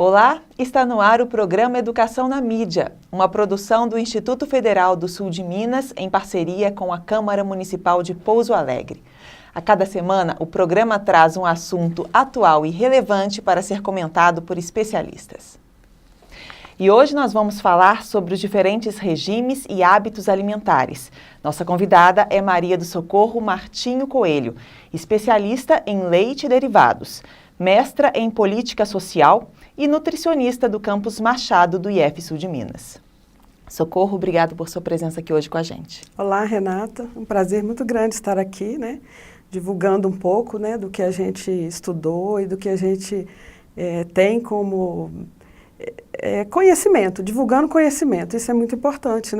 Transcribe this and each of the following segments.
Olá, está no ar o programa Educação na Mídia, uma produção do Instituto Federal do Sul de Minas em parceria com a Câmara Municipal de Pouso Alegre. A cada semana, o programa traz um assunto atual e relevante para ser comentado por especialistas. E hoje nós vamos falar sobre os diferentes regimes e hábitos alimentares. Nossa convidada é Maria do Socorro Martinho Coelho, especialista em leite e derivados, mestra em política social e nutricionista do campus Machado do IF Sul de Minas. Socorro, obrigado por sua presença aqui hoje com a gente. Olá, Renata. Um prazer muito grande estar aqui, divulgando um pouco, do que a gente estudou e do que a gente tem como conhecimento, divulgando conhecimento. Isso é muito importante,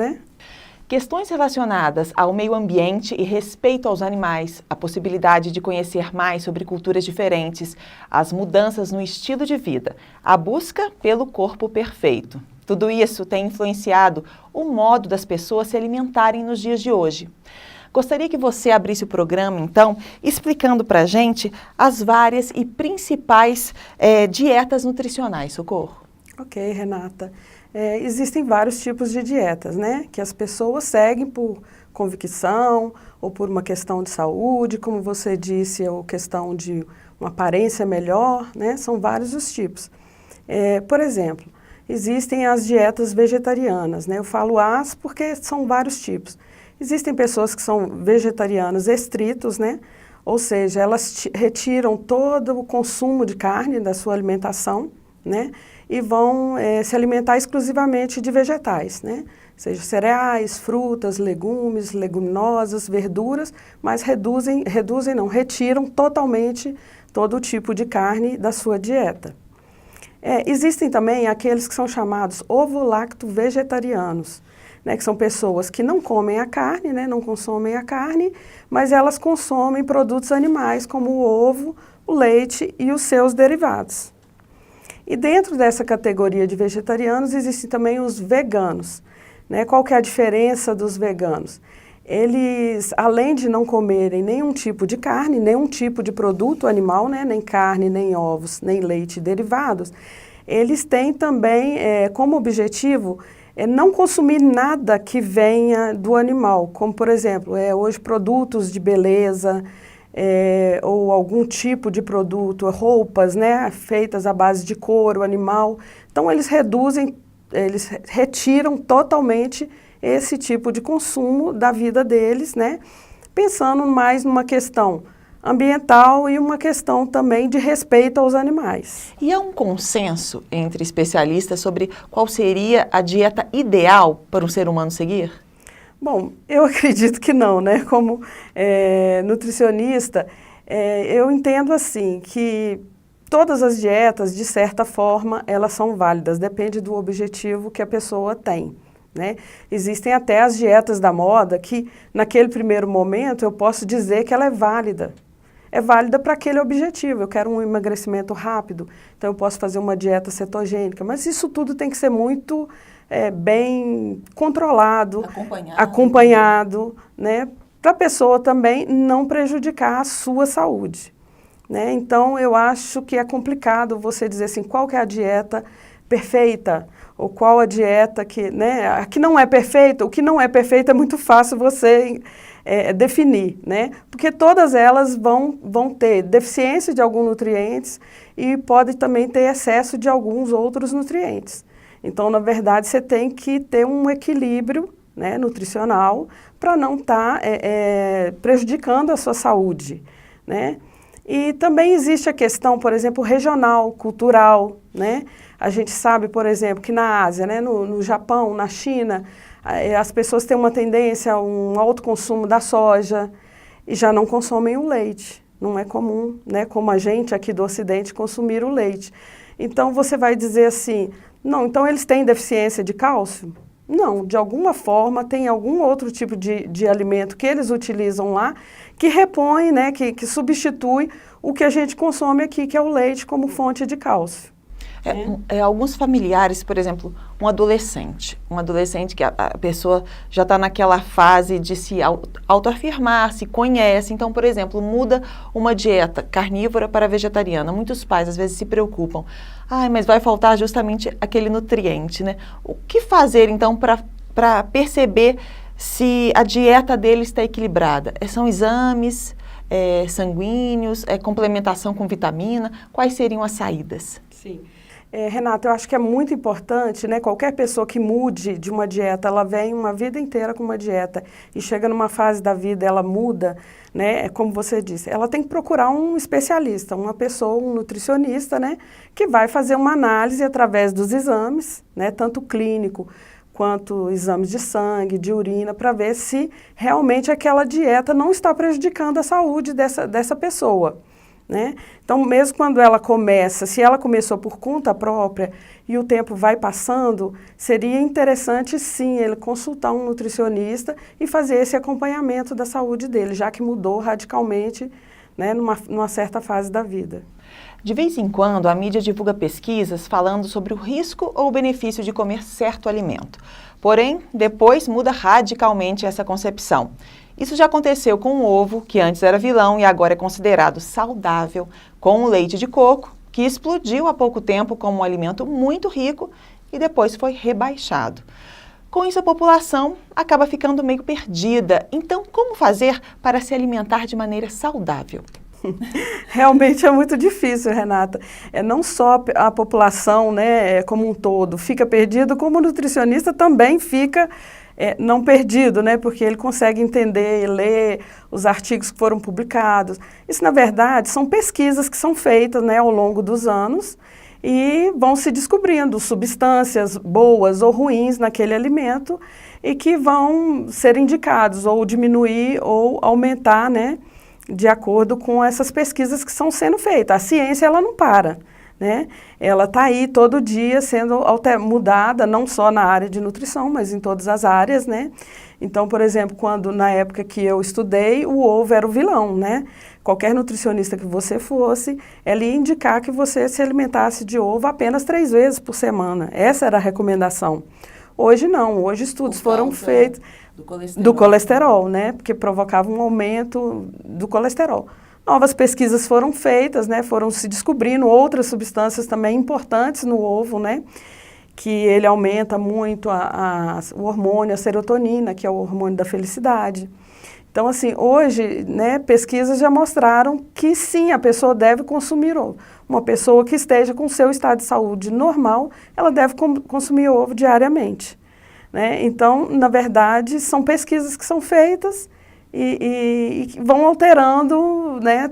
Questões relacionadas ao meio ambiente e respeito aos animais, a possibilidade de conhecer mais sobre culturas diferentes, as mudanças no estilo de vida, a busca pelo corpo perfeito. Tudo isso tem influenciado o modo das pessoas se alimentarem nos dias de hoje. Gostaria que você abrisse o programa, então, explicando para a gente as várias e principais dietas nutricionais, Socorro. Ok, Renata. Existem vários tipos de dietas, que as pessoas seguem por convicção ou por uma questão de saúde, como você disse, ou questão de uma aparência melhor, são vários os tipos. Por exemplo, existem as dietas vegetarianas, eu falo as porque são vários tipos. Existem pessoas que são vegetarianos estritos, ou seja, elas retiram todo o consumo de carne da sua alimentação, e vão se alimentar exclusivamente de vegetais, seja cereais, frutas, legumes, leguminosas, verduras, mas retiram totalmente todo o tipo de carne da sua dieta. Existem também aqueles que são chamados ovo-lacto-vegetarianos, que são pessoas que não comem a carne, não consomem a carne, mas elas consomem produtos animais como o ovo, o leite e os seus derivados. E dentro dessa categoria de vegetarianos existem também os veganos. Qual que é a diferença dos veganos? Eles, além de não comerem nenhum tipo de carne, nenhum tipo de produto animal, nem carne, nem ovos, nem leite e derivados, eles têm também como objetivo não consumir nada que venha do animal, como por exemplo, hoje produtos de beleza, ou algum tipo de produto, roupas, feitas à base de couro animal. Então eles retiram totalmente esse tipo de consumo da vida deles, pensando mais numa questão ambiental e uma questão também de respeito aos animais. E há um consenso entre especialistas sobre qual seria a dieta ideal para um ser humano seguir? Bom, eu acredito que não, Como nutricionista, eu entendo assim que todas as dietas, de certa forma, elas são válidas, depende do objetivo que a pessoa tem, Existem até as dietas da moda que, naquele primeiro momento, eu posso dizer que ela é válida. É válida para aquele objetivo, eu quero um emagrecimento rápido, então eu posso fazer uma dieta cetogênica, mas isso tudo tem que ser muito bem controlado, acompanhado, para a pessoa também não prejudicar a sua saúde. Então, eu acho que é complicado você dizer assim, qual que é a dieta perfeita, ou qual a dieta que, a que não é perfeita. O que não é perfeito é muito fácil você definir, porque todas elas vão ter deficiência de alguns nutrientes e pode também ter excesso de alguns outros nutrientes. Então, na verdade, você tem que ter um equilíbrio nutricional para não estar prejudicando a sua saúde, E também existe a questão, por exemplo, regional, cultural, A gente sabe, por exemplo, que na Ásia, no Japão, na China, as pessoas têm uma tendência a um alto consumo da soja e já não consomem o leite. Não é comum, como a gente aqui do Ocidente, consumir o leite. Então, você vai dizer assim, não, então eles têm deficiência de cálcio? Não, de alguma forma tem algum outro tipo de alimento que eles utilizam lá que repõe, que substitui o que a gente consome aqui, que é o leite como fonte de cálcio. Alguns familiares, por exemplo, um adolescente que a pessoa já está naquela fase de se autoafirmar, se conhece. Então, por exemplo, muda uma dieta carnívora para vegetariana. Muitos pais às vezes se preocupam. Mas vai faltar justamente aquele nutriente, né? O que fazer então para perceber se a dieta dele está equilibrada? São exames sanguíneos, complementação com vitamina? Quais seriam as saídas? Sim. Renata, eu acho que é muito importante, né? Qualquer pessoa que mude de uma dieta, ela vem uma vida inteira com uma dieta e chega numa fase da vida, ela muda, né? Como você disse, ela tem que procurar um especialista, uma pessoa, um nutricionista, né? Que vai fazer uma análise através dos exames, né? Tanto clínico quanto exames de sangue, de urina, para ver se realmente aquela dieta não está prejudicando a saúde dessa pessoa. Né? Então, mesmo quando ela começa, se ela começou por conta própria e o tempo vai passando, seria interessante sim ele consultar um nutricionista e fazer esse acompanhamento da saúde dele, já que mudou radicalmente, né, numa certa fase da vida. De vez em quando, a mídia divulga pesquisas falando sobre o risco ou o benefício de comer certo alimento. Porém, depois muda radicalmente essa concepção. Isso já aconteceu com o ovo, que antes era vilão e agora é considerado saudável, com o leite de coco, que explodiu há pouco tempo como um alimento muito rico e depois foi rebaixado. Com isso, a população acaba ficando meio perdida. Então, como fazer para se alimentar de maneira saudável? Realmente é muito difícil, Renata. Não só a população, né, como um todo fica perdido, como o nutricionista também fica não perdido, né, porque ele consegue entender e ler os artigos que foram publicados. Isso, na verdade, são pesquisas que são feitas, né, ao longo dos anos e vão se descobrindo substâncias boas ou ruins naquele alimento e que vão ser indicados ou diminuir ou aumentar, né, de acordo com essas pesquisas que estão sendo feitas. A ciência, ela não para, né? Ela está aí todo dia sendo mudada, não só na área de nutrição, mas em todas as áreas, né? Então, por exemplo, na época que eu estudei, o ovo era o vilão, né? Qualquer nutricionista que você fosse, ela ia indicar que você se alimentasse de ovo apenas 3 vezes por semana. Essa era a recomendação. Hoje não, hoje estudos foram feitos do colesterol, né? Porque provocava um aumento do colesterol. Novas pesquisas foram feitas, né? Foram se descobrindo outras substâncias também importantes no ovo, né? Que ele aumenta muito o hormônio, a serotonina, que é o hormônio da felicidade. Então, assim, hoje, né, pesquisas já mostraram que sim, a pessoa deve consumir ovo. Uma pessoa que esteja com seu estado de saúde normal, ela deve consumir ovo diariamente. Né? Então, na verdade, são pesquisas que são feitas e vão alterando, né,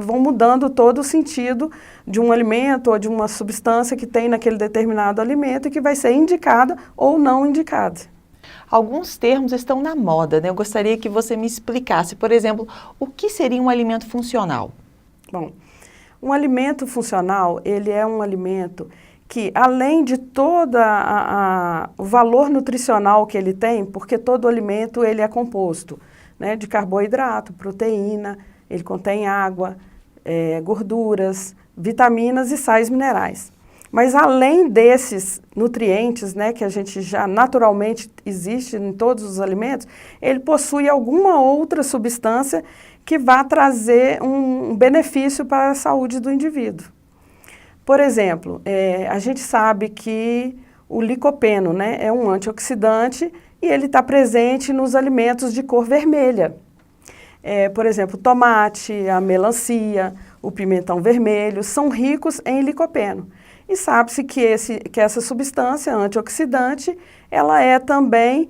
vão mudando todo o sentido de um alimento ou de uma substância que tem naquele determinado alimento e que vai ser indicada ou não indicada. Alguns termos estão na moda, né? Eu gostaria que você me explicasse, por exemplo, o que seria um alimento funcional? Bom, um alimento funcional, ele é um alimento que, além de todo o valor nutricional que ele tem, porque todo alimento ele é composto, né, de carboidrato, proteína, ele contém água, gorduras, vitaminas e sais minerais. Mas além desses nutrientes, né, que a gente já naturalmente existe em todos os alimentos, ele possui alguma outra substância que vai trazer um benefício para a saúde do indivíduo. Por exemplo, a gente sabe que o licopeno, né, é um antioxidante e ele está presente nos alimentos de cor vermelha. Por exemplo, o tomate, a melancia, o pimentão vermelho são ricos em licopeno. E sabe-se que essa substância antioxidante, ela é também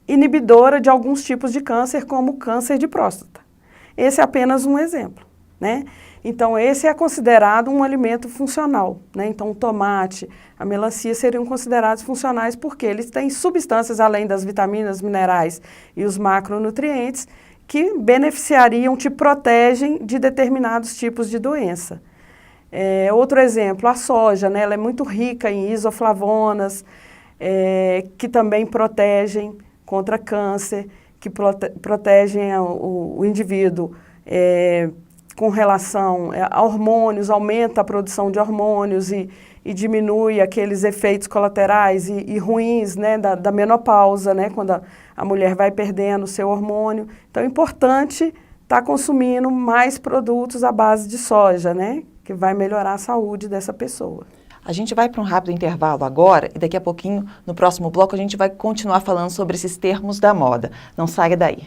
inibidora de alguns tipos de câncer, como o câncer de próstata. Esse é apenas um exemplo, né? Então, esse é considerado um alimento funcional, né? Então, o tomate, a melancia seriam considerados funcionais porque eles têm substâncias, além das vitaminas, minerais e os macronutrientes, que beneficiariam, te protegem de determinados tipos de doença. Outro exemplo, a soja, né? Ela é muito rica em isoflavonas, que também protegem contra câncer, que protegem o indivíduo com relação a hormônios, aumenta a produção de hormônios e diminui aqueles efeitos colaterais e ruins, né, da menopausa, né, quando a mulher vai perdendo o seu hormônio. Então é importante estar consumindo mais produtos à base de soja, né, que vai melhorar a saúde dessa pessoa. A gente vai para um rápido intervalo agora e daqui a pouquinho, no próximo bloco, a gente vai continuar falando sobre esses termos da moda. Não saia daí.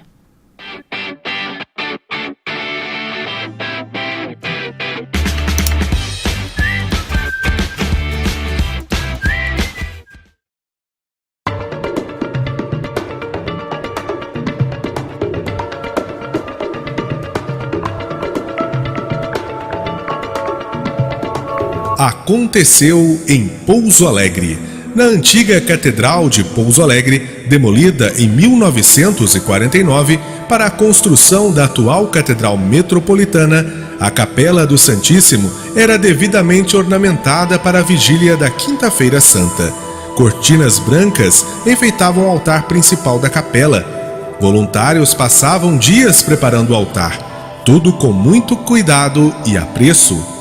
Aconteceu em Pouso Alegre. Na antiga Catedral de Pouso Alegre, demolida em 1949 para a construção da atual Catedral Metropolitana, a Capela do Santíssimo era devidamente ornamentada para a vigília da Quinta-feira Santa. Cortinas brancas enfeitavam o altar principal da capela. Voluntários passavam dias preparando o altar, tudo com muito cuidado e apreço.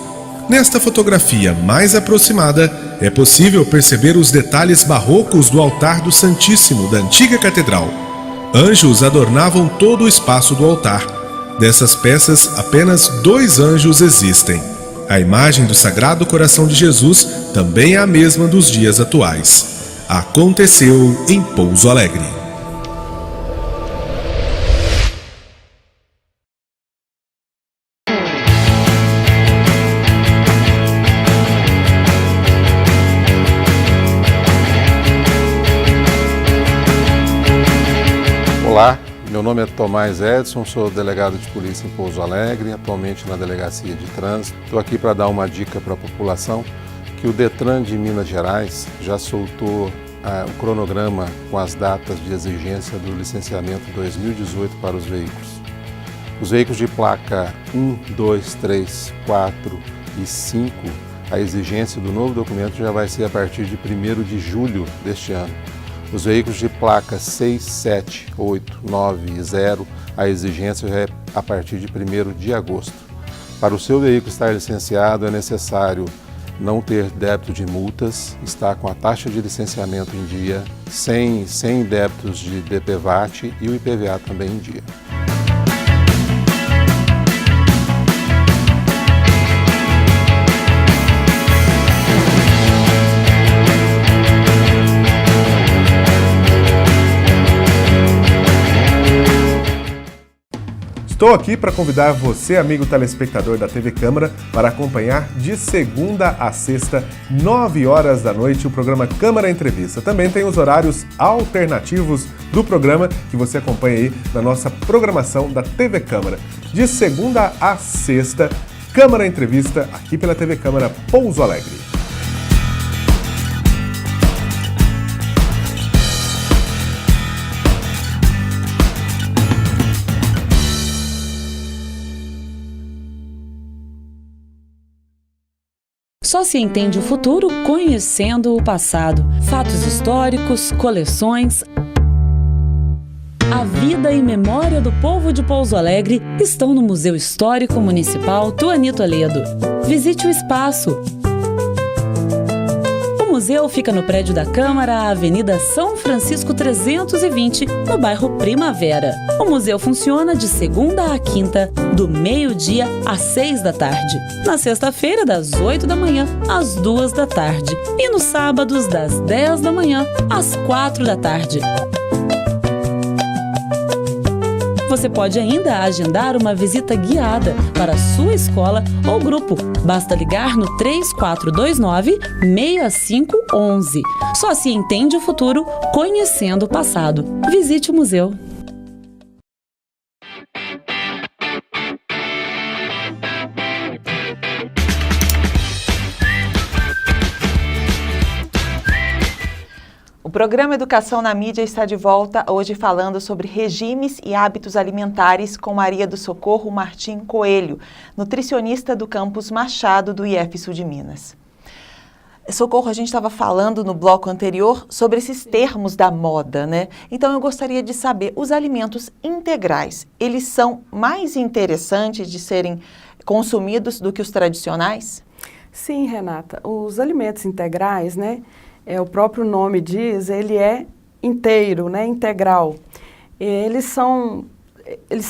Nesta fotografia mais aproximada, é possível perceber os detalhes barrocos do altar do Santíssimo da antiga catedral. Anjos adornavam todo o espaço do altar. Dessas peças, apenas 2 anjos existem. A imagem do Sagrado Coração de Jesus também é a mesma dos dias atuais. Aconteceu em Pouso Alegre. Olá, meu nome é Tomás Edson, sou delegado de polícia em Pouso Alegre, atualmente na Delegacia de Trânsito. Estou aqui para dar uma dica para a população que o Detran de Minas Gerais já soltou o cronograma com as datas de exigência do licenciamento 2018 para os veículos. Os veículos de placa 1, 2, 3, 4 e 5, a exigência do novo documento já vai ser a partir de 1º de julho deste ano. Os veículos de placa 6, 7, 8, 9 e 0, a exigência já é a partir de 1º de agosto. Para o seu veículo estar licenciado, é necessário não ter débito de multas, estar com a taxa de licenciamento em dia, sem débitos de DPVAT e o IPVA também em dia. Estou aqui para convidar você, amigo telespectador da TV Câmara, para acompanhar de segunda a sexta, 9 horas da noite, o programa Câmara Entrevista. Também tem os horários alternativos do programa que você acompanha aí na nossa programação da TV Câmara. De segunda a sexta, Câmara Entrevista, aqui pela TV Câmara Pouso Alegre. Só se entende o futuro conhecendo o passado. Fatos históricos, coleções. A vida e memória do povo de Pouso Alegre estão no Museu Histórico Municipal Tuani Toledo. Visite o espaço. O museu fica no prédio da Câmara, Avenida São Francisco 320, no bairro Primavera. O museu funciona de segunda a quinta, do meio-dia às 6 da tarde. Na sexta-feira, das 8 da manhã às 2 da tarde. E nos sábados, das 10 da manhã às 4 da tarde. Você pode ainda agendar uma visita guiada para a sua escola ou grupo. Basta ligar no 3429-6511. Só se entende o futuro conhecendo o passado. Visite o museu. O programa Educação na Mídia está de volta hoje falando sobre regimes e hábitos alimentares com Maria do Socorro Martim Coelho, nutricionista do campus Machado do IF Sul de Minas. Socorro, a gente estava falando no bloco anterior sobre esses termos da moda, né? Então eu gostaria de saber, os alimentos integrais, eles são mais interessantes de serem consumidos do que os tradicionais? Sim, Renata. Os alimentos integrais, né, o próprio nome diz, ele é inteiro, né, integral. Eles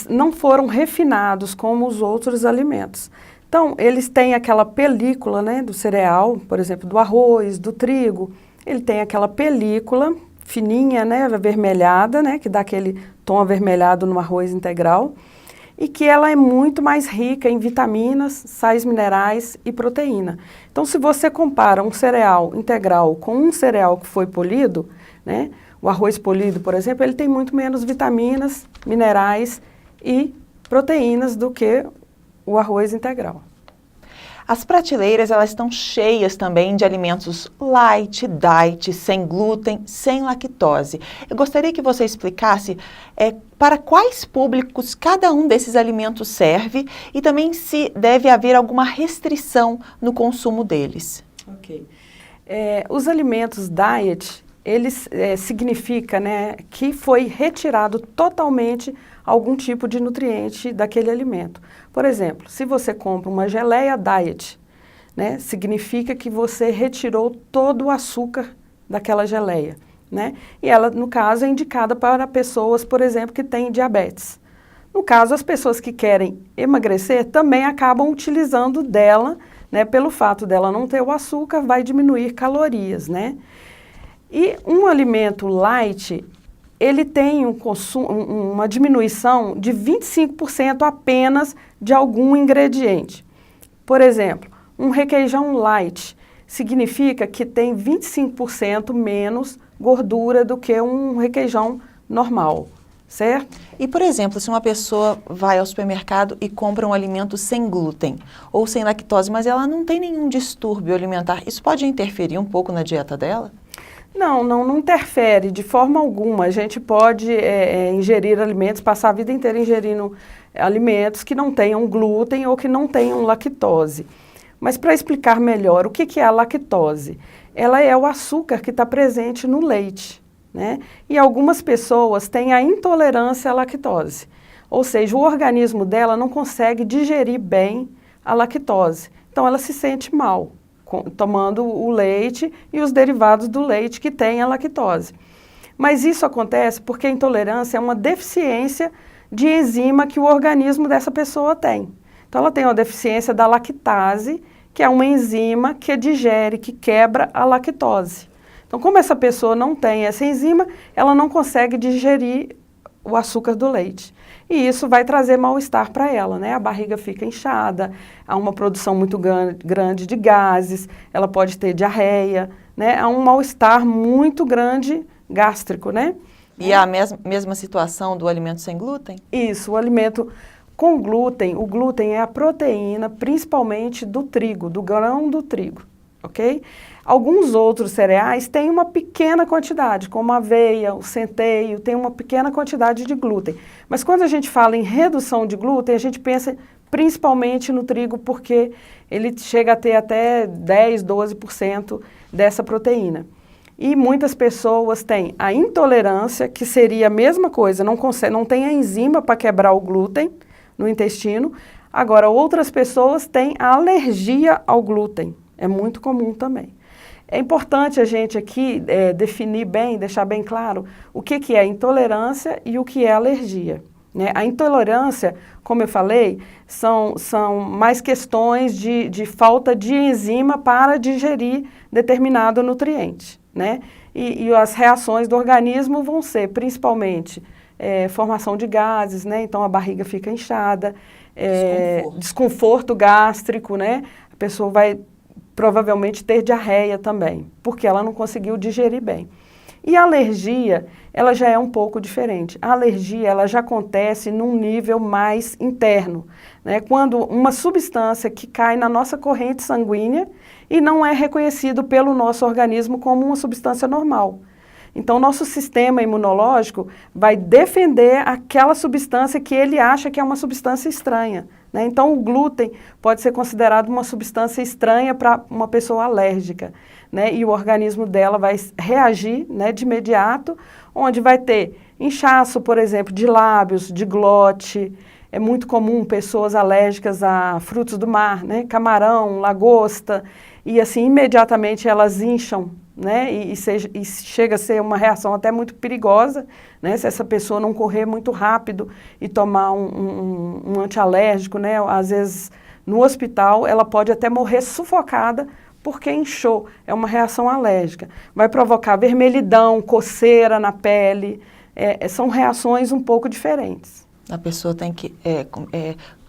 não foram refinados como os outros alimentos. Então, eles têm aquela película, né, do cereal, por exemplo, do arroz, do trigo. Ele tem aquela película fininha, né, avermelhada, né, que dá aquele tom avermelhado no arroz integral, e que ela é muito mais rica em vitaminas, sais minerais e proteína. Então, se você compara um cereal integral com um cereal que foi polido, né, o arroz polido, por exemplo, ele tem muito menos vitaminas, minerais e proteínas do que o arroz integral. As prateleiras, elas estão cheias também de alimentos light, diet, sem glúten, sem lactose. Eu gostaria que você explicasse para quais públicos cada um desses alimentos serve e também se deve haver alguma restrição no consumo deles. Ok. Os alimentos diet, eles significa, né, que foi retirado totalmente algum tipo de nutriente daquele alimento. Por exemplo, se você compra uma geleia diet, né, significa que você retirou todo o açúcar daquela geleia, né? E ela, no caso, é indicada para pessoas, por exemplo, que têm diabetes. No caso, as pessoas que querem emagrecer também acabam utilizando dela, né, pelo fato dela não ter o açúcar, vai diminuir calorias, né? E um alimento light, ele tem uma diminuição de 25% apenas de algum ingrediente. Por exemplo, um requeijão light significa que tem 25% menos gordura do que um requeijão normal, certo? E, por exemplo, se uma pessoa vai ao supermercado e compra um alimento sem glúten ou sem lactose, mas ela não tem nenhum distúrbio alimentar, isso pode interferir um pouco na dieta dela? Não interfere de forma alguma. A gente pode ingerir alimentos, passar a vida inteira ingerindo alimentos que não tenham glúten ou que não tenham lactose. Mas para explicar melhor, o que é a lactose? Ela é o açúcar que está presente no leite, né? E algumas pessoas têm a intolerância à lactose, ou seja, o organismo dela não consegue digerir bem a lactose, então ela se sente mal tomando o leite e os derivados do leite que tem a lactose. Mas isso acontece porque a intolerância é uma deficiência de enzima que o organismo dessa pessoa tem. Então ela tem uma deficiência da lactase, que é uma enzima que digere, que quebra a lactose. Então, como essa pessoa não tem essa enzima, ela não consegue digerir o açúcar do leite. E isso vai trazer mal-estar para ela, né? A barriga fica inchada, há uma produção muito grande de gases, ela pode ter diarreia, né? Há um mal-estar muito grande gástrico, né? E a mesma situação do alimento sem glúten? Isso, o alimento com glúten, o glúten é a proteína, principalmente do trigo, do grão do trigo, ok? Alguns outros cereais têm uma pequena quantidade, como a aveia, o centeio, tem uma pequena quantidade de glúten. Mas quando a gente fala em redução de glúten, a gente pensa principalmente no trigo, porque ele chega a ter até 10, 12% dessa proteína. E muitas pessoas têm a intolerância, que seria a mesma coisa, não tem a enzima para quebrar o glúten no intestino. Agora, outras pessoas têm a alergia ao glúten, é muito comum também. É importante a gente aqui definir bem, deixar bem claro o que é intolerância e o que é alergia, né? A intolerância, como eu falei, são mais questões de falta de enzima para digerir determinado nutriente, né? E as reações do organismo vão ser principalmente formação de gases, né? Então a barriga fica inchada, desconforto gástrico, né? A pessoa vai provavelmente ter diarreia também, porque ela não conseguiu digerir bem. E a alergia, ela já é um pouco diferente. A alergia, ela já acontece num nível mais interno, né? Quando uma substância que cai na nossa corrente sanguínea e não é reconhecido pelo nosso organismo como uma substância normal. Então, nosso sistema imunológico vai defender aquela substância que ele acha que é uma substância estranha, né? Então, o glúten pode ser considerado uma substância estranha para uma pessoa alérgica, né? E o organismo dela vai reagir, né, de imediato, onde vai ter inchaço, por exemplo, de lábios, de glote, é muito comum pessoas alérgicas a frutos do mar, né? Camarão, lagosta, e assim, imediatamente elas incham, né? E chega a ser uma reação até muito perigosa, né? Se essa pessoa não correr muito rápido e tomar um antialérgico, né? Às vezes, no hospital, ela pode até morrer sufocada porque inchou. É uma reação alérgica. Vai provocar vermelhidão, coceira na pele. São reações um pouco diferentes. A pessoa tem que,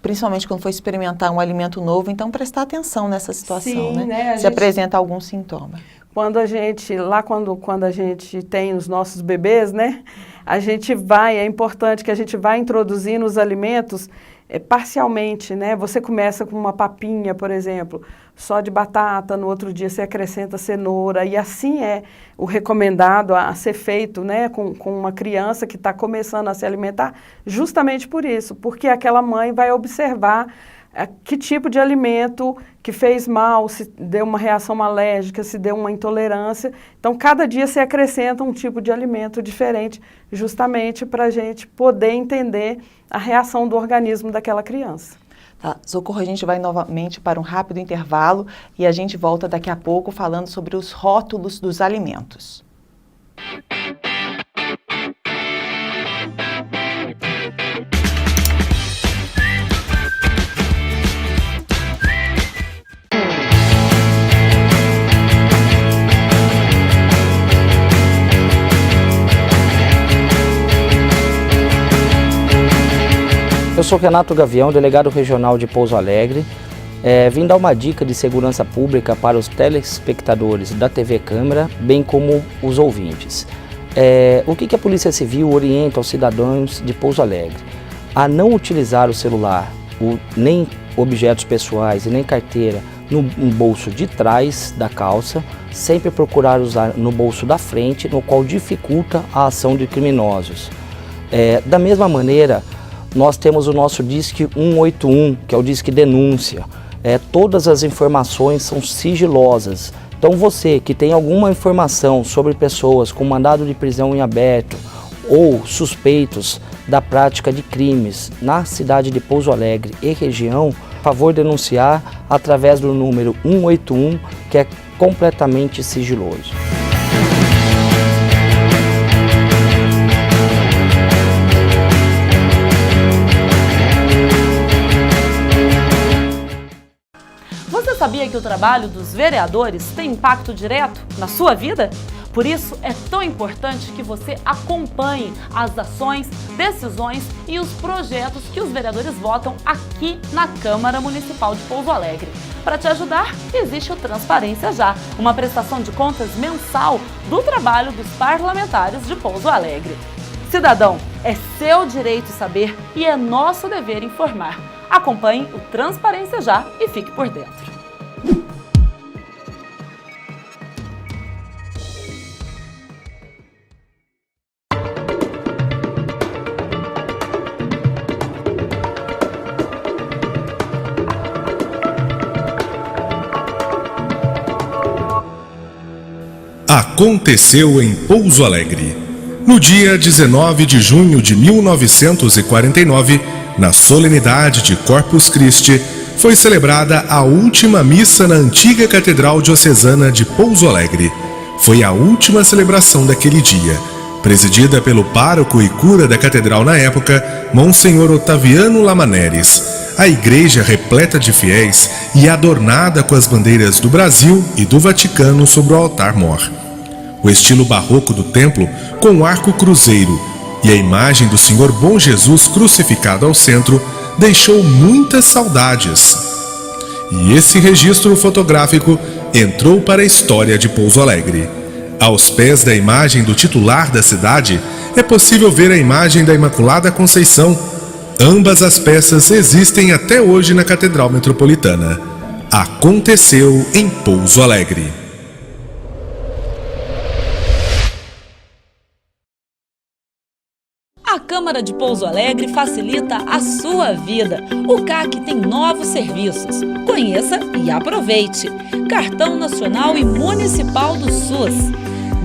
principalmente quando for experimentar um alimento novo, então prestar atenção nessa situação, Sim, né? Se apresenta algum sintoma. Quando a gente tem os nossos bebês, né? É importante que a gente vá introduzindo os alimentos parcialmente, né? Você começa com uma papinha, por exemplo, só de batata, no outro dia você acrescenta cenoura, e assim é o recomendado a ser feito, né? Com uma criança que está começando a se alimentar, justamente por isso, porque aquela mãe vai observar que tipo de alimento que fez mal, se deu uma reação alérgica, se deu uma intolerância. Então, cada dia se acrescenta um tipo de alimento diferente, justamente para a gente poder entender a reação do organismo daquela criança. Tá, Socorro, a gente vai novamente para um rápido intervalo e a gente volta daqui a pouco falando sobre os rótulos dos alimentos. Eu sou Renato Gavião, delegado regional de Pouso Alegre. Vim dar uma dica de segurança pública para os telespectadores da TV Câmara, bem como os ouvintes. O que a Polícia Civil orienta aos cidadãos de Pouso Alegre? A não utilizar o celular, nem objetos pessoais e nem carteira no bolso de trás da calça, sempre procurar usar no bolso da frente, no qual dificulta a ação de criminosos. Da mesma maneira, nós temos o nosso Disque 181, que é o Disque Denúncia. Todas as informações são sigilosas. Então você que tem alguma informação sobre pessoas com mandado de prisão em aberto ou suspeitos da prática de crimes na cidade de Pouso Alegre e região, por favor denunciar através do número 181, que é completamente sigiloso. Você sabia que o trabalho dos vereadores tem impacto direto na sua vida? Por isso, é tão importante que você acompanhe as ações, decisões e os projetos que os vereadores votam aqui na Câmara Municipal de Pouso Alegre. Para te ajudar, existe o Transparência Já, uma prestação de contas mensal do trabalho dos parlamentares de Pouso Alegre. Cidadão, é seu direito saber e é nosso dever informar. Acompanhe o Transparência Já e fique por dentro. Aconteceu em Pouso Alegre. No dia 19 de junho de 1949, na solenidade de Corpus Christi, foi celebrada a última missa na antiga Catedral Diocesana de Pouso Alegre. Foi a última celebração daquele dia, presidida pelo pároco e cura da catedral na época, Monsenhor Otaviano Lamaneres. A igreja repleta de fiéis e adornada com as bandeiras do Brasil e do Vaticano sobre o altar-mor. O estilo barroco do templo, com o arco cruzeiro e a imagem do Senhor Bom Jesus crucificado ao centro, deixou muitas saudades. E esse registro fotográfico entrou para a história de Pouso Alegre. Aos pés da imagem do titular da cidade, é possível ver a imagem da Imaculada Conceição. Ambas as peças existem até hoje na Catedral Metropolitana. Aconteceu em Pouso Alegre. A Câmara de Pouso Alegre facilita a sua vida. O CAC tem novos serviços. Conheça e aproveite. Cartão Nacional e Municipal do SUS.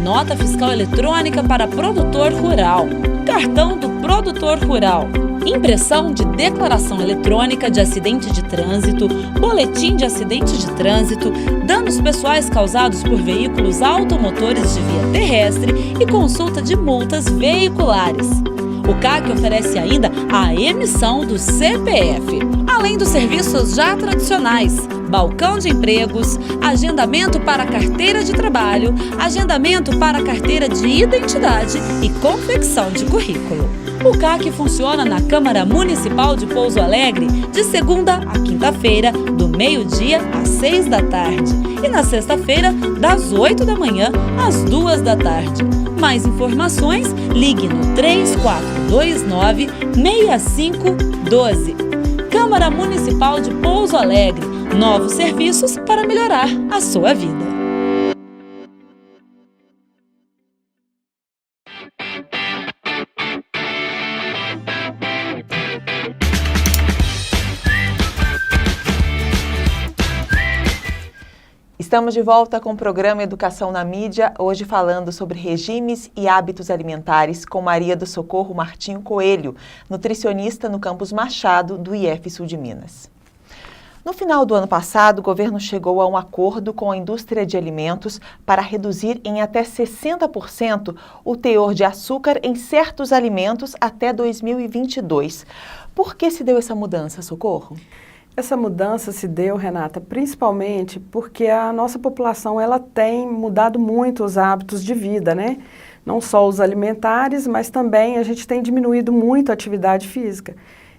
Nota fiscal eletrônica para produtor rural. Cartão do Produtor Rural, impressão de declaração eletrônica de acidente de trânsito, boletim de acidente de trânsito, danos pessoais causados por veículos automotores de via terrestre e consulta de multas veiculares. O CAC oferece ainda a emissão do CPF, além dos serviços já tradicionais: balcão de empregos, agendamento para carteira de trabalho, agendamento para carteira de identidade e confecção de currículo. O CAC funciona na Câmara Municipal de Pouso Alegre de segunda a quinta-feira, do meio-dia às 6 da tarde, e na sexta-feira, das 8 da manhã às 2 da tarde. Mais informações, ligue no 3429-6512. Câmara Municipal de Pouso Alegre, novos serviços para melhorar a sua vida. Estamos de volta com o programa Educação na Mídia, hoje falando sobre regimes e hábitos alimentares com Maria do Socorro Martinho Coelho, nutricionista no campus Machado do IF Sul de Minas. No final do ano passado, o governo chegou a um acordo com a indústria de alimentos para reduzir em até 60% o teor de açúcar em certos alimentos até 2022. Por que se deu essa mudança, Socorro? Essa mudança se deu, Renata, principalmente porque a nossa população ela tem mudado muito os hábitos de vida, né? Não só os alimentares, mas também a gente tem diminuído muito a atividade física.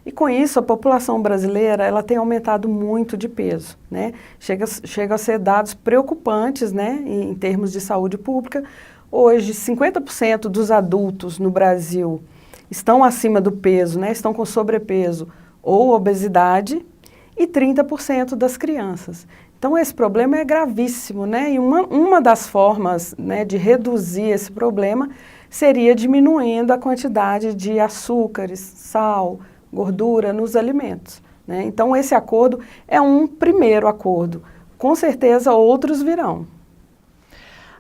E com isso, a população brasileira ela tem aumentado muito de peso, né? Chega a ser dados preocupantes, né, em termos de saúde pública. Hoje, 50% dos adultos no Brasil estão acima do peso, né? Estão com sobrepeso ou obesidade, e 30% das crianças. Então, esse problema é gravíssimo, né? E uma das formas, né, de reduzir esse problema seria diminuindo a quantidade de açúcares, sal, gordura nos alimentos, né? Então, esse acordo é um primeiro acordo. Com certeza, outros virão.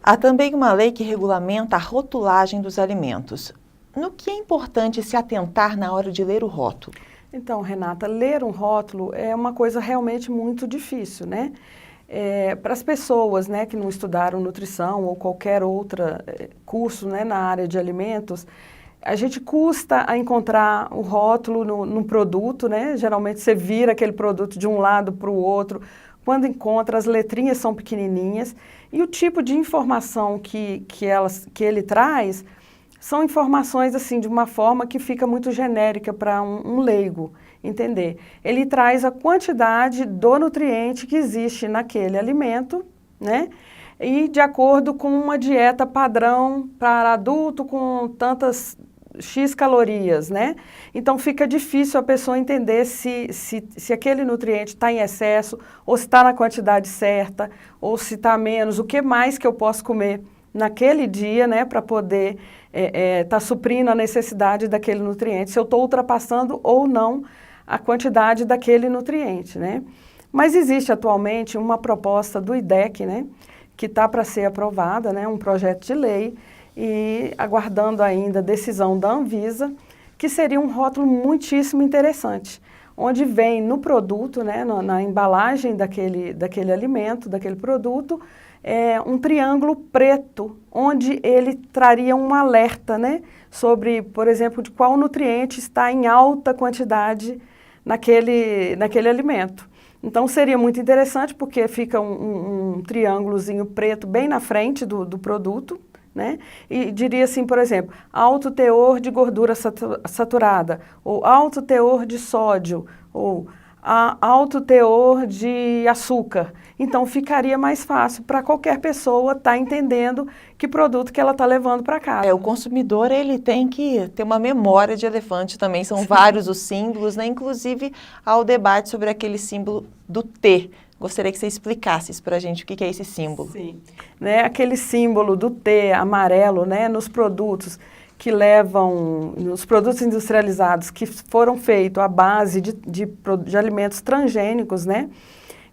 Há também uma lei que regulamenta a rotulagem dos alimentos. No que é importante se atentar na hora de ler o rótulo? Então, Renata, ler um rótulo é uma coisa realmente muito difícil, né? Para as pessoas, né, que não estudaram nutrição ou qualquer outro curso, né, na área de alimentos, a gente custa a encontrar o rótulo no produto, né? Geralmente você vira aquele produto de um lado para o outro. Quando encontra, as letrinhas são pequenininhas e o tipo de informação que ele traz são informações assim de uma forma que fica muito genérica para um leigo entender. Ele traz a quantidade do nutriente que existe naquele alimento, né? E de acordo com uma dieta padrão para adulto com tantas X calorias, né? Então fica difícil a pessoa entender se aquele nutriente está em excesso, ou se está na quantidade certa, ou se está menos, o que mais que eu posso comer naquele dia, né, para poder tá suprindo a necessidade daquele nutriente, se eu estou ultrapassando ou não a quantidade daquele nutriente, né? Mas existe atualmente uma proposta do IDEC, né, que está para ser aprovada, né, um projeto de lei, e aguardando ainda a decisão da Anvisa, que seria um rótulo muitíssimo interessante, onde vem no produto, né, na embalagem daquele alimento, daquele produto, um triângulo preto, onde ele traria um alerta, né, sobre, por exemplo, de qual nutriente está em alta quantidade naquele alimento. Então seria muito interessante porque fica um triângulozinho preto bem na frente do produto, né, e diria assim, por exemplo, alto teor de gordura saturada, ou alto teor de sódio, ou alto teor de açúcar. Então ficaria mais fácil para qualquer pessoa estar entendendo que produto que ela está levando para casa. O consumidor ele tem que ter uma memória de elefante também, são vários os símbolos, né? Inclusive há o debate sobre aquele símbolo do T. Gostaria que você explicasse isso para a gente, o que é esse símbolo. Sim, né, aquele símbolo do T amarelo, né, nos produtos que levam, nos produtos industrializados que foram feitos à base de alimentos transgênicos, né,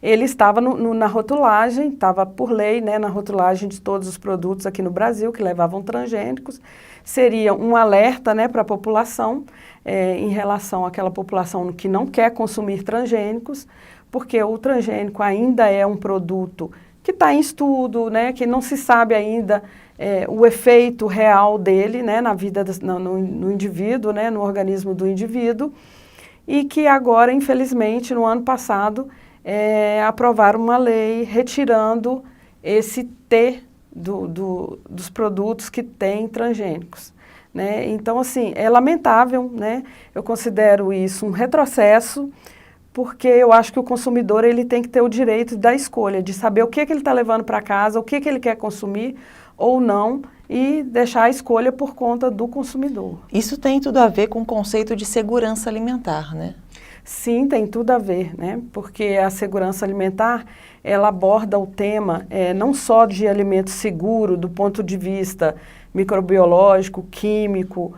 ele estava na rotulagem, estava por lei, né, na rotulagem de todos os produtos aqui no Brasil que levavam transgênicos. Seria um alerta, né, para a população em relação àquela população que não quer consumir transgênicos, porque o transgênico ainda é um produto que está em estudo, né, que não se sabe ainda o efeito real dele, né, na vida, no indivíduo, né, no organismo do indivíduo, e que agora, infelizmente, no ano passado, aprovaram uma lei retirando esse T dos produtos que têm transgênicos, né? Então, assim, é lamentável, né? Eu considero isso um retrocesso, porque eu acho que o consumidor ele tem que ter o direito da escolha, de saber o que ele está levando para casa, o que ele quer consumir ou não, e deixar a escolha por conta do consumidor. Isso tem tudo a ver com o conceito de segurança alimentar, né? Sim, tem tudo a ver, né? Porque a segurança alimentar, ela aborda o tema não só de alimento seguro do ponto de vista microbiológico, químico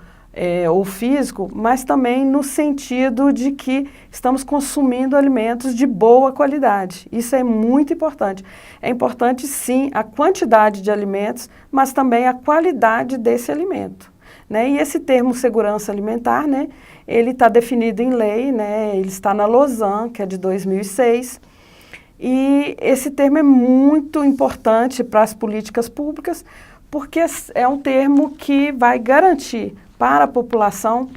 ou físico, mas também no sentido de que estamos consumindo alimentos de boa qualidade. Isso é muito importante. É importante, sim, a quantidade de alimentos, mas também a qualidade desse alimento, né? E esse termo segurança alimentar, né, ele está definido em lei, né, ele está na Lausanne, que é de 2006, e esse termo é muito importante para as políticas públicas, porque é um termo que vai garantir para a população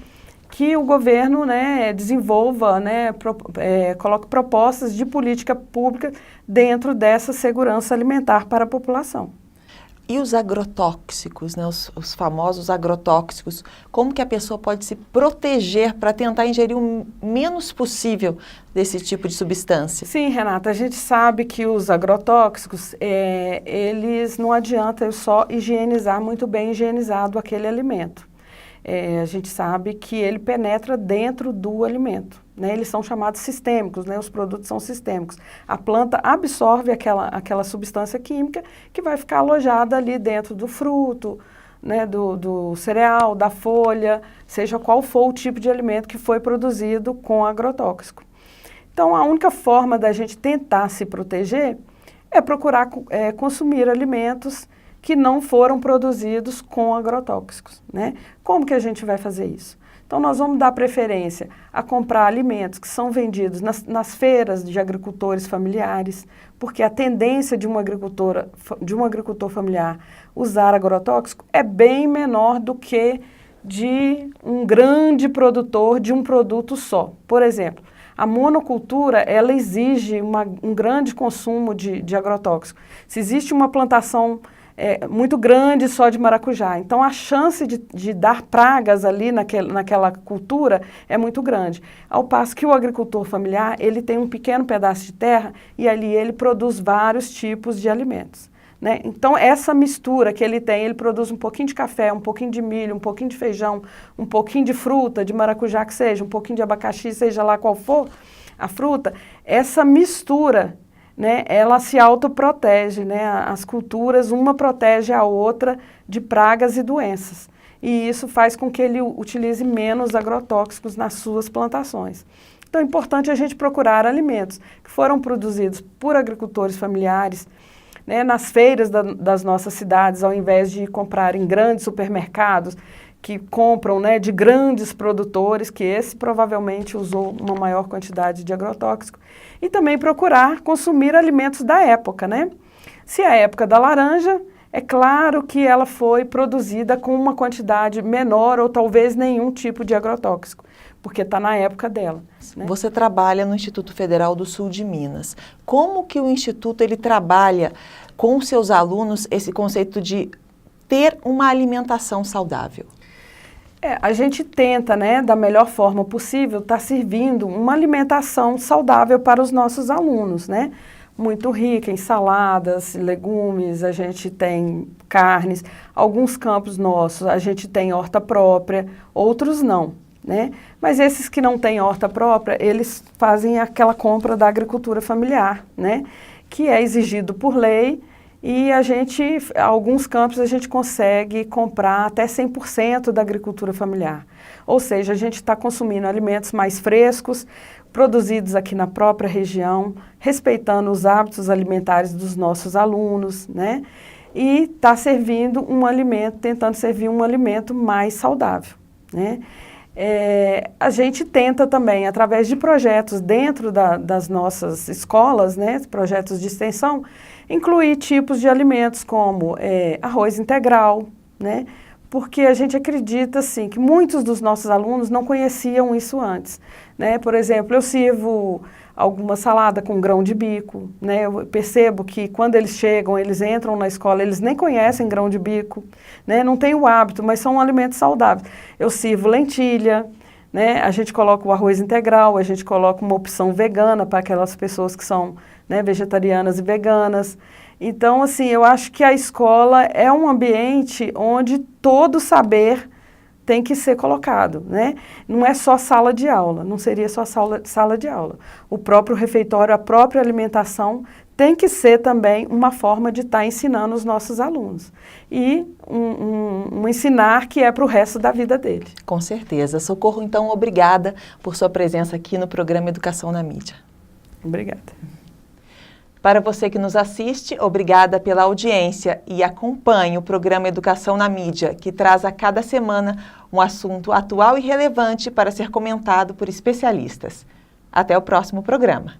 que o governo, né, desenvolva, né, coloque propostas de política pública dentro dessa segurança alimentar para a população. E os agrotóxicos, né, os famosos agrotóxicos, como que a pessoa pode se proteger para tentar ingerir o menos possível desse tipo de substância? Sim, Renata, a gente sabe que os agrotóxicos, eles não adianta eu só higienizar muito bem higienizado aquele alimento. A gente sabe que ele penetra dentro do alimento, né? Eles são chamados sistêmicos, né? Os produtos são sistêmicos. A planta absorve aquela substância química que vai ficar alojada ali dentro do fruto, né? Do cereal, da folha, seja qual for o tipo de alimento que foi produzido com agrotóxico. Então, a única forma da gente tentar se proteger é procurar consumir alimentos que não foram produzidos com agrotóxicos, né? Como que a gente vai fazer isso? Então, nós vamos dar preferência a comprar alimentos que são vendidos nas feiras de agricultores familiares, porque a tendência de um agricultor familiar usar agrotóxico é bem menor do que de um grande produtor de um produto só. Por exemplo, a monocultura, ela exige um grande consumo de agrotóxico. Se existe uma plantação muito grande só de maracujá, então a chance de dar pragas ali naquela cultura é muito grande. Ao passo que o agricultor familiar, ele tem um pequeno pedaço de terra e ali ele produz vários tipos de alimentos, né? Então essa mistura que ele tem, ele produz um pouquinho de café, um pouquinho de milho, um pouquinho de feijão, um pouquinho de fruta, de maracujá que seja, um pouquinho de abacaxi, seja lá qual for a fruta, essa mistura, né, ela se autoprotege, né? As culturas, uma protege a outra de pragas e doenças. E isso faz com que ele utilize menos agrotóxicos nas suas plantações. Então é importante a gente procurar alimentos que foram produzidos por agricultores familiares, né, nas feiras das nossas cidades, ao invés de comprar em grandes supermercados, que compram, né, de grandes produtores, que esse provavelmente usou uma maior quantidade de agrotóxico, e também procurar consumir alimentos da época, né? Se é a época da laranja, é claro que ela foi produzida com uma quantidade menor ou talvez nenhum tipo de agrotóxico, porque está na época dela, né? Você trabalha no Instituto Federal do Sul de Minas. Como que o Instituto ele trabalha com os seus alunos esse conceito de ter uma alimentação saudável? A gente tenta, né, da melhor forma possível, estar servindo uma alimentação saudável para os nossos alunos, né? Muito rica em saladas, legumes, a gente tem carnes, alguns campos nossos a gente tem horta própria, outros não, né? Mas esses que não têm horta própria, eles fazem aquela compra da agricultura familiar, né? Que é exigido por lei. E alguns campos a gente consegue comprar até 100% da agricultura familiar. Ou seja, a gente está consumindo alimentos mais frescos, produzidos aqui na própria região, respeitando os hábitos alimentares dos nossos alunos, né? E está servindo um alimento, tentando servir um alimento mais saudável, né? A gente tenta também, através de projetos dentro das nossas escolas, né, projetos de extensão, incluir tipos de alimentos como arroz integral, né, porque a gente acredita assim, que muitos dos nossos alunos não conheciam isso antes, né? Por exemplo, eu sirvo alguma salada com grão de bico, né? Eu percebo que quando eles chegam, eles entram na escola, eles nem conhecem grão de bico, né? Não tem o hábito, mas são alimentos saudáveis. Eu sirvo lentilha, né? A gente coloca o arroz integral, a gente coloca uma opção vegana para aquelas pessoas que são, né, vegetarianas e veganas. Então, assim, eu acho que a escola é um ambiente onde todo saber tem que ser colocado, né? Não é só sala de aula, não seria só sala de aula. O próprio refeitório, a própria alimentação tem que ser também uma forma de estar ensinando os nossos alunos. E um ensinar que é para o resto da vida dele. Com certeza. Socorro, então, obrigada por sua presença aqui no programa Educação na Mídia. Obrigada. Para você que nos assiste, obrigada pela audiência e acompanhe o programa Educação na Mídia, que traz a cada semana um assunto atual e relevante para ser comentado por especialistas. Até o próximo programa.